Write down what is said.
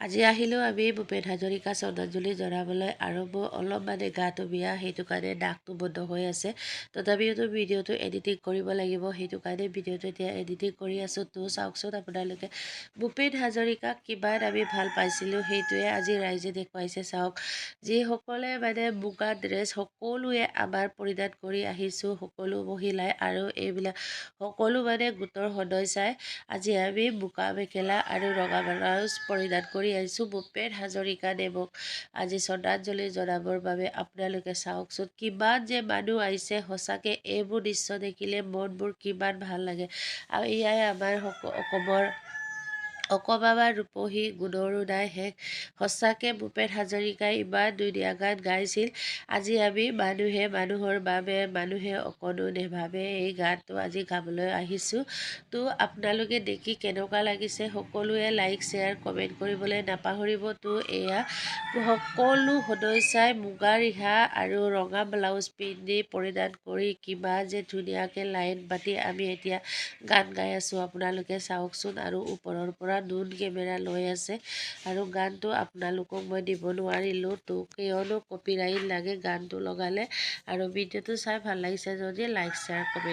আজি আহিলোঁ আমি ভূপেন হাজৰিকা শ্ৰদ্ধাঞ্জলি জনাবলৈ আৰু মোৰ অলপ গাটো বেয়া সেইটো কাৰণে নাকটো বন্ধ হৈ আছে তথাপিও ভিডিঅ'টো এডিটিং কৰিব লাগিব সেইটো কাৰণে ভিডিঅ'টো এতিয়া এডিটিং কৰি আছোঁ তো চাওকচোন আপোনালোকে ভূপেন হাজৰিকাক কিমান আমি ভাল পাইছিলোঁ সেইটোৱে আজি ৰাইজে দেখুৱাইছে চাওক যিসকলে মুগা ড্ৰেছ সকলোৱে আমাৰ পৰিধান কৰি আহিছোঁ সকলো মহিলাই আৰু এইবিলাক সকলো গোটৰ সদস্যাই আজি আমি মুগা মেখেলা আৰু ৰঙা ব্লাউজ পৰিধান কৰি আহিছোঁ ভূপেন হাজৰিকা দেৱক আজি শ্ৰদ্ধাঞ্জলি জনাবৰ বাবে আপোনালোকে চাওকচোন কিমান যে মানুহ আহিছে সঁচাকৈ এইবোৰ দৃশ্য দেখিলে মনবোৰ কিমান ভাল লাগে আৰু এয়াই আমাৰ অকমাবাৰ ৰূপহী গুণৰো নাই শেষ সঁচাকৈ ভূপেন হাজৰিকাই ইমান ধুনীয়া গান গাইছিল আজি আমি মানুহে মানুহৰ বাবে মানুহে অকণো নেভাবে এই গানটো আজি গাবলৈ আহিছোঁ তো আপোনালোকে দেখি কেনেকুৱা লাগিছে সকলোৱে লাইক শ্বেয়াৰ কমেণ্ট কৰিবলৈ নাপাহৰিব তো এয়া সকলো সদস্যাই মুগা ৰিহা আৰু ৰঙা ব্লাউজ পিন্ধি পৰিধান কৰি কিমান যে ধুনীয়াকৈ লাইন পাতি আমি এতিয়া গান গাই আছোঁ আপোনালোকে চাওকচোন আৰু ওপৰৰ পৰা ড্ৰোন কেমেৰা লৈ আছে আৰু গানটো আপোনালোকক মই দিব নোৱাৰিলোঁ তো কিয়নো কপিৰাইট লাগে গানটো লগালে আৰু ভিডিঅ'টো চাই ভাল লাগিছে যদি লাইক শ্বেয়াৰ কমেণ্ট